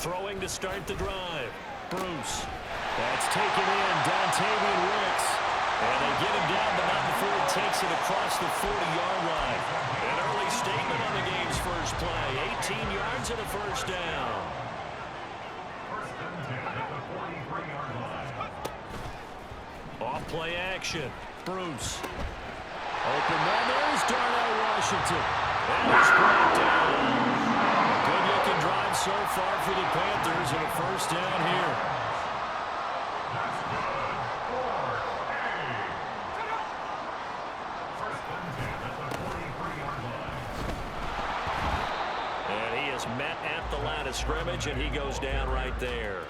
Throwing to start the drive. Bruce. That's taken in. Dontavian Wicks. And they get him down, but not before he takes it across the 40-yard line. An early statement on the game's first play. 18 yards and a first down. Off play action. Bruce. Open man. There's Darnell Washington. And he's brought down. A good-looking drive so far for the Panthers and a first down here. And he is met at the line of scrimmage, and he goes down right there.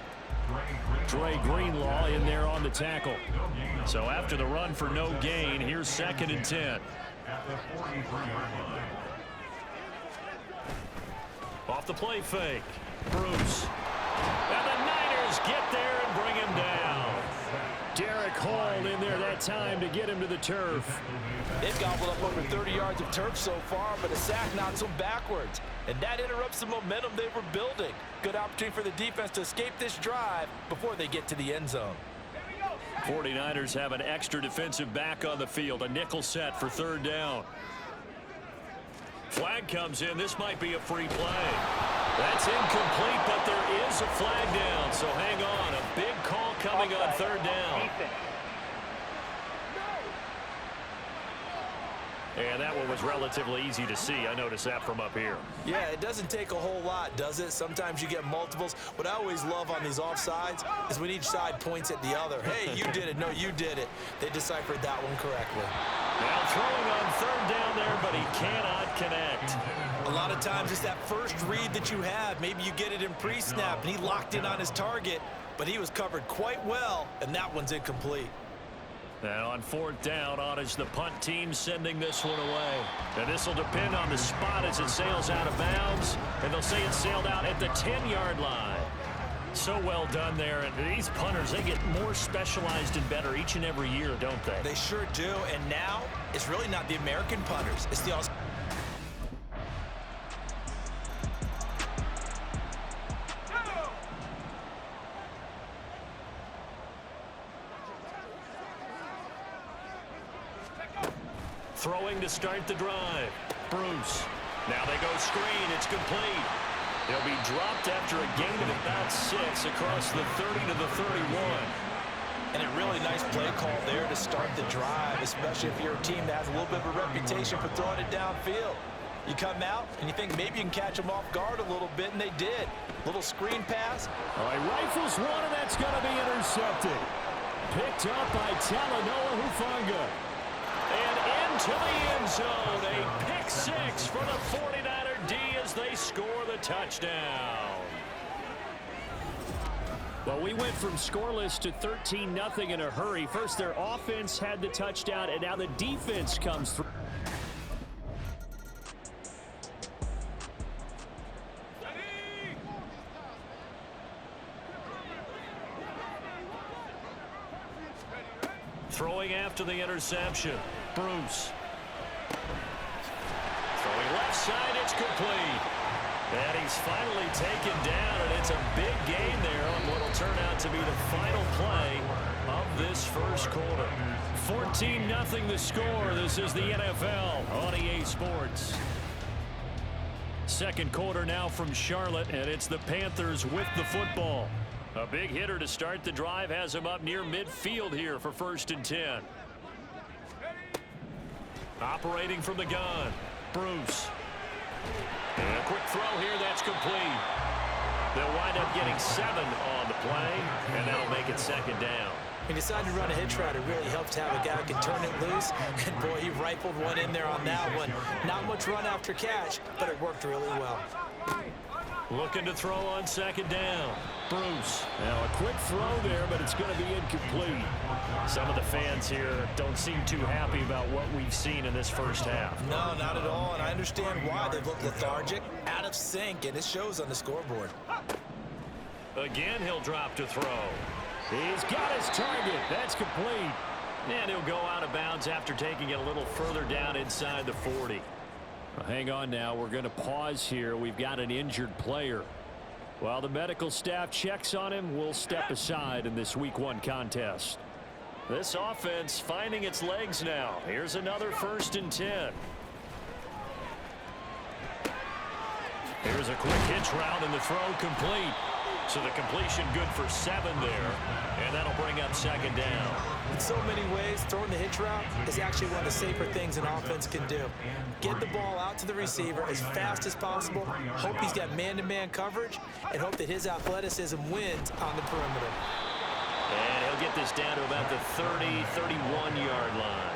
Dre Greenlaw in there on the tackle. So after the run for no gain, here's 2nd and 10. Off the play fake. Bruce. And the Niners get there and bring him down. Derek Hall in there that time to get him to the turf. They've gobbled up over 30 yards of turf so far, but a sack knocks them backwards. And that interrupts the momentum they were building. Good opportunity for the defense to escape this drive before they get to the end zone. 49ers have an extra defensive back on the field. A nickel set for 3rd down. Flag comes in. This might be a free play. That's incomplete, but there is a flag down. So hang on. A big call coming on 3rd down. And that one was relatively easy to see. I noticed that from up here. Yeah, it doesn't take a whole lot, does it? Sometimes you get multiples. What I always love on these offsides is when each side points at the other. Hey, you did it. No, you did it. They deciphered that one correctly. Now throwing on 3rd down there, but he cannot connect. A lot of times it's that first read that you have. Maybe you get it in pre-snap, and he locked in on his target, but he was covered quite well, and that one's incomplete. Now on 4th down, on is the punt team sending this one away. And this will depend on the spot as it sails out of bounds. And they'll say it sailed out at the 10-yard line. So well done there. And these punters, they get more specialized and better each and every year, don't they? They sure do. And now it's really not the American punters. It's the Throwing to start the drive. Bruce. Now they go screen. It's complete. They'll be dropped after a gain of about 6 across the 30 to the 31. And a really nice play call there to start the drive, especially if you're a team that has a little bit of a reputation for throwing it downfield. You come out and you think maybe you can catch them off guard a little bit, and they did. Little screen pass. All right, rifles one, and that's going to be intercepted. Picked up by Talanoa Hufanga. And into the end zone, a pick 6 for the 49er D as they score the touchdown. Well, we went from scoreless to 13-0 in a hurry. First, their offense had the touchdown, and now the defense comes through. Throwing after the interception. Bruce. Throwing left side, it's complete. And he's finally taken down, and it's a big gain there on what will turn out to be the final play of this first quarter. 14-0 the score. This is the NFL on EA Sports. Second quarter now from Charlotte, and it's the Panthers with the football. A big hitter to start the drive has him up near midfield here for 1st and 10. Operating from the gun, Bruce. And a quick throw here, that's complete. They'll wind up getting 7 on the play, and that'll make it 2nd down. He decided to run a hitch route. It really helps to have a guy who can turn it loose. And, boy, he rifled one in there on that one. Not much run after catch, but it worked really well. Looking to throw on 2nd down. Bruce. Now a quick throw there, but it's going to be incomplete. Some of the fans here don't seem too happy about what we've seen in this first half. No, not at all, and I understand why. They've looked lethargic, out of sync, and it shows on the scoreboard. Again, he'll drop to throw. He's got his target. That's complete. And he'll go out of bounds after taking it a little further down inside the 40. Well, hang on now. We're going to pause here. We've got an injured player. While the medical staff checks on him, we'll step aside in this Week 1 contest. This offense finding its legs now. Here's another 1st and 10. Here's a quick hitch route and the throw complete. So the completion good for 7 there. And that'll bring up 2nd down. In so many ways, throwing the hitch route is actually one of the safer things an offense can do. Get the ball out to the receiver as fast as possible, hope he's got man-to-man coverage, and hope that his athleticism wins on the perimeter. And he'll get this down to about the 30, 31-yard line.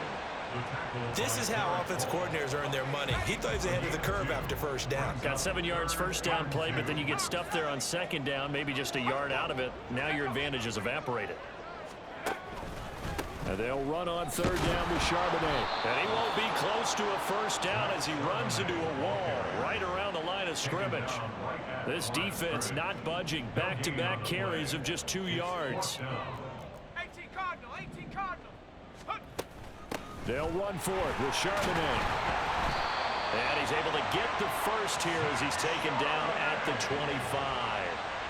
This is how offensive coordinators earn their money. He thought he was ahead of the curve after 1st down. Got 7 yards 1st down play, but then you get stuffed there on 2nd down, maybe just a yard out of it. Now your advantage is evaporated. And they'll run on 3rd down with Charbonnet. And he won't be close to a 1st down as he runs into a wall right around the line of scrimmage. This defense not budging. Back-to-back carries of just 2 yards. 18 Cardinal, 18 Cardinal. They'll run for it with Charbonnet. And he's able to get the 1st here as he's taken down at the 25.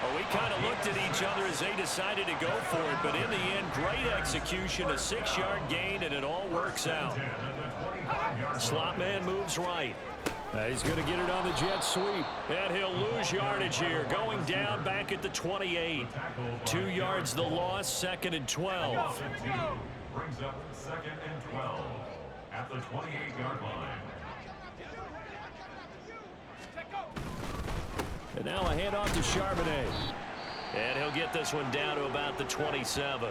Well, we kind of looked at each other as they decided to go for it, but in the end, great execution, a 6-yard gain, and it all works out. Slot man moves right. He's going to get it on the jet sweep, and he'll lose yardage here, going down back at the 28. 2 yards the loss, 2nd and 12. Brings up 2nd and 12 at the 28-yard line. And now a handoff to Charbonnet. And he'll get this one down to about the 27.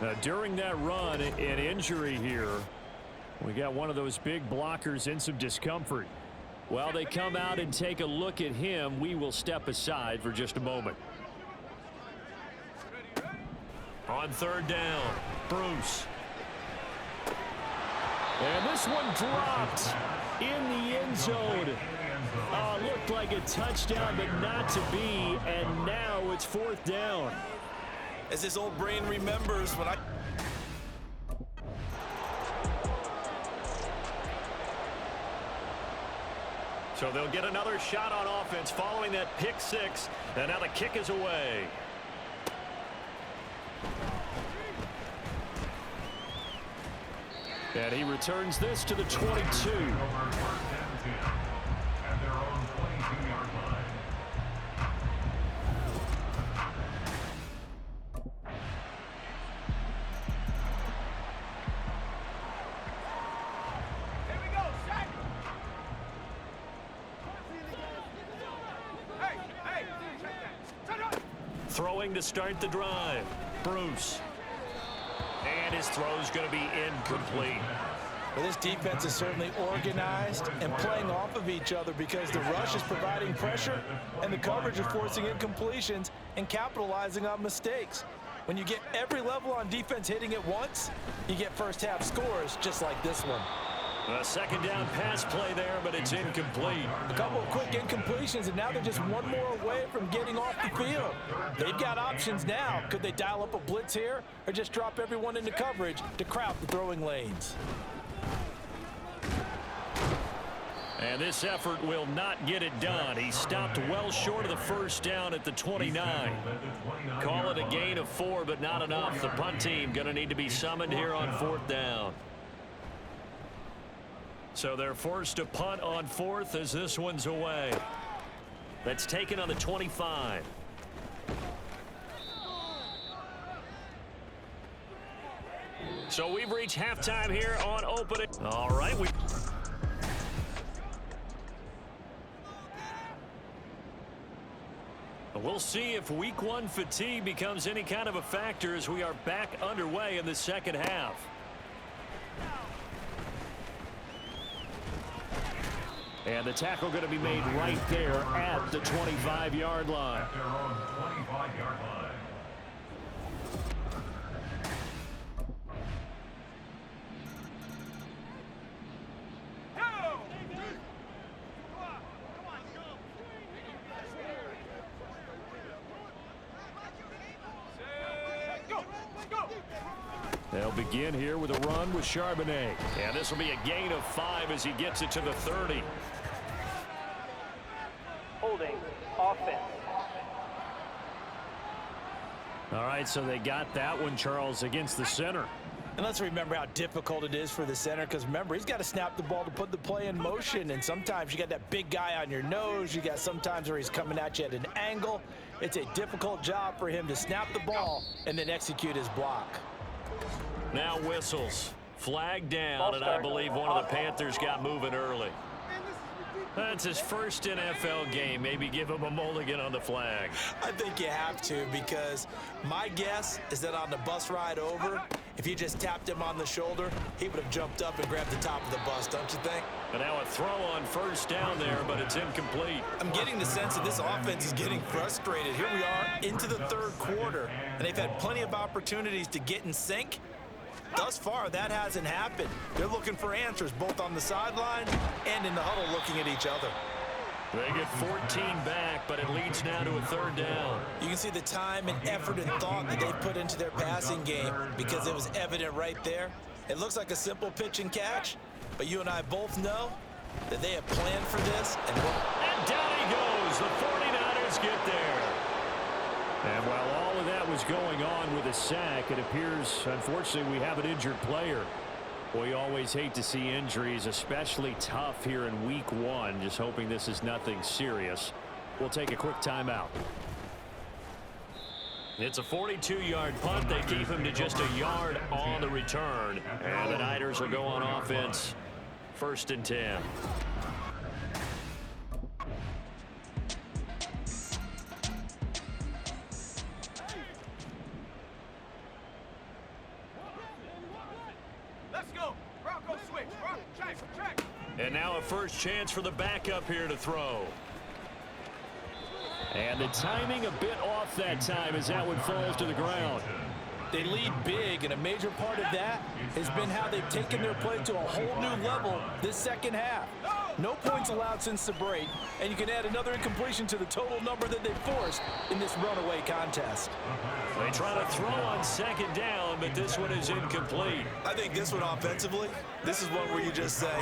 Now, during that run, an injury here. We got one of those big blockers in some discomfort. While they come out and take a look at him, we will step aside for just a moment. On 3rd down, Bruce. And this one dropped in the end zone. Looked like a touchdown, but not to be. And now it's 4th down. As this old brain remembers when I... So they'll get another shot on offense following that pick 6. And now the kick is away. And he returns this to the 22. Throwing to start the drive. Bruce. And his throw's going to be incomplete. Well, this defense is certainly organized and playing off of each other because the rush is providing pressure and the coverage is forcing incompletions and capitalizing on mistakes. When you get every level on defense hitting at once, you get first-half scores just like this one. A 2nd down pass play there, but it's incomplete. A couple of quick incompletions, and now they're just one more away from getting off the field. They've got options now. Could they dial up a blitz here or just drop everyone into coverage to crowd the throwing lanes? And this effort will not get it done. He stopped well short of the 1st down at the 29. Call it a gain of 4, but not enough. The punt team going to need to be summoned here on 4th down. So they're forced to punt on 4th as this one's away. That's taken on the 25. So we've reached halftime here on opening. All right. We'll see if Week 1 fatigue becomes any kind of a factor as we are back underway in the 2nd half. And the tackle going to be made right there at the 25-yard line. At their own 25-yard line. They'll begin here with a run with Charbonnet. And this will be a gain of 5 as he gets it to the 30. Holding offense. All right, so they got that one, Charles, against the center. And let's remember how difficult it is for the center, because remember, he's got to snap the ball to put the play in motion, and sometimes you got that big guy on your nose. You got sometimes where he's coming at you at an angle. It's a difficult job for him to snap the ball and then execute his block. Now whistles. Flag down, and I believe one of the Panthers got moving early. That's his first NFL game. Maybe give him a mulligan on the flag. I think you have to, because my guess is that on the bus ride over, if you just tapped him on the shoulder, he would have jumped up and grabbed the top of the bus, don't you think? And now a throw on first down there, but it's incomplete. I'm getting the sense that this offense is getting frustrated. Here we are into the third quarter, and they've had plenty of opportunities to get in sync. Thus far, that hasn't happened. They're looking for answers both on the sideline and in the huddle looking at each other. They get 14 back, but it leads now to a third down. You can see the time and effort and thought that they've put into their passing game, because it was evident right there. It looks like a simple pitch and catch, but you and I both know that they have planned for this. And down he goes. The 49ers get there. And while all of that was going on with a sack, it appears, unfortunately, we have an injured player. We always hate to see injuries, especially tough here in week one. Just hoping this is nothing serious. We'll take a quick timeout. It's a 42-yard punt. They keep him to just a yard on the return. And the Niners will go on offense. 1st and 10. And now a first chance for the backup here to throw. And the timing a bit off that time as that one falls to the ground. They lead big, and a major part of that has been how they've taken their play to a whole new level this second half. No points allowed since the break, and you can add another incompletion to the total number that they forced in this runaway contest. They try to throw on second down, but this one is incomplete. I think this one offensively, this is one where you just say,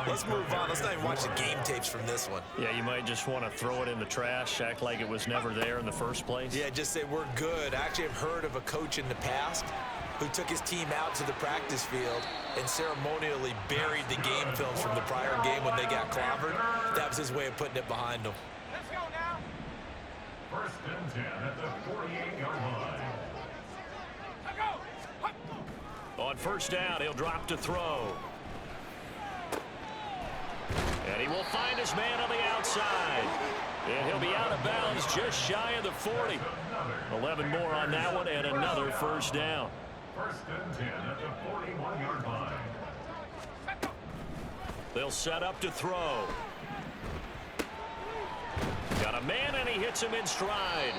let's move on. Let's not even watch the game tapes from this one. Yeah, you might just want to throw it in the trash, act like it was never there in the first place. Yeah, just say we're good. I actually have heard of a coach in the past who took his team out to the practice field and ceremonially buried the game films from the prior game when they got clobbered. That was his way of putting it behind them. Let's go now. 1st and 10 at the 48-yard line. On first down, he'll drop to throw. And he will find his man on the outside. And he'll be out of bounds just shy of the 40. 11 more on that one, and another first down. 1st and 10 at the 41-yard line. They'll set up to throw. Got a man, and he hits him in stride.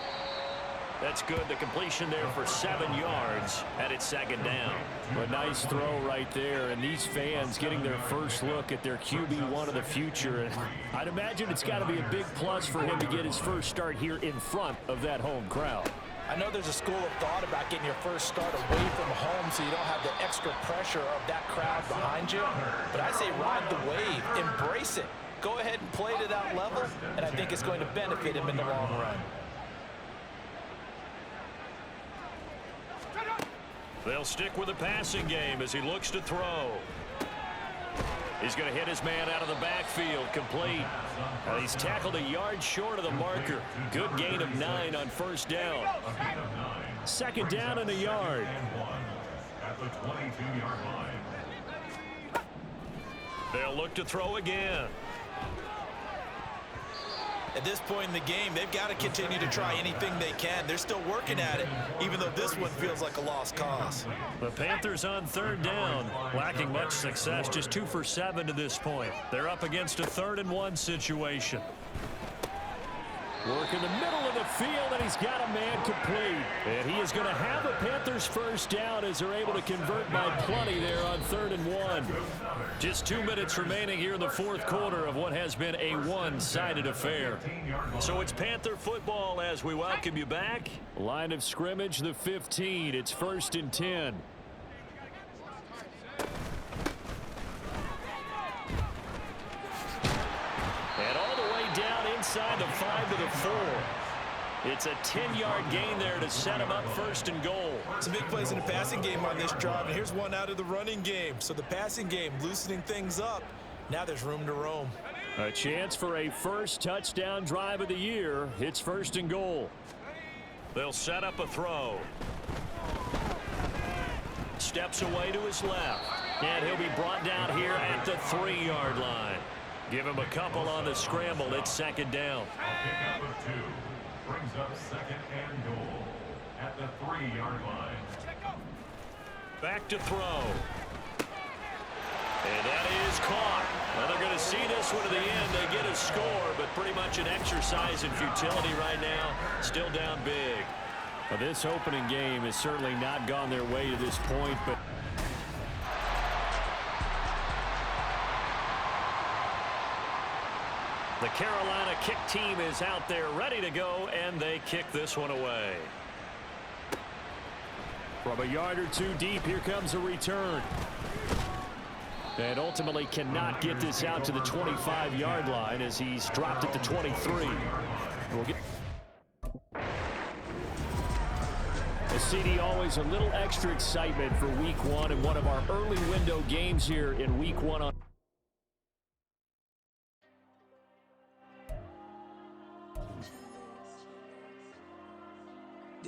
That's good. The completion there for 7 yards, and it's second down. A nice throw right there, and these fans getting their first look at their QB1 of the future. And I'd imagine it's got to be a big plus for him to get his first start here in front of that home crowd. I know there's a school of thought about getting your first start away from home so you don't have the extra pressure of that crowd behind you. But I say ride the wave, embrace it. Go ahead and play to that level, and I think it's going to benefit him in the long run. They'll stick with the passing game as he looks to throw. He's going to hit his man out of the backfield, complete. He's tackled a yard short of the marker. Good gain of 9 on first down. Second down and a yard. At the 22-yard line. They'll look to throw again. At this point in the game, they've got to continue to try anything they can. They're still working at it, even though this one feels like a lost cause. The Panthers on third down, lacking much success, just 2 for 7 to this point. They're up against a 3rd and 1 situation. Work in the middle of the field, and he's got a man complete. And he is going to have a Panthers first down as they're able to convert by plenty there on 3rd and 1. Just 2 minutes remaining here in the fourth quarter of what has been a one-sided affair. So it's Panther football as we welcome you back. Line of scrimmage, the 15. It's 1st and 10. And all the way down inside the 5 to the 4. It's a 10-yard gain there to set him up first and goal. Some big plays in the passing game on this drive, and here's one out of the running game. So the passing game loosening things up. Now there's room to roam. A chance for a first touchdown drive of the year. It's first and goal. They'll set up a throw. Steps away to his left. And he'll be brought down here at the 3-yard line. Give him a couple on the scramble. It's second down. A pickup of 2 brings up second and goal at the 3-yard line. Back to throw. And that is caught. Well, they're going to see this one to the end. They get a score, but pretty much an exercise in futility right now. Still down big. Well, this opening game has certainly not gone their way to this point, but the Carolina kick team is out there ready to go, and they kick this one away. From a yard or two deep, here comes a return. And ultimately cannot get this out to the 25-yard line as he's dropped at the 23. We'll get a CD, always a little extra excitement for week 1 and one of our early window games here in week 1 on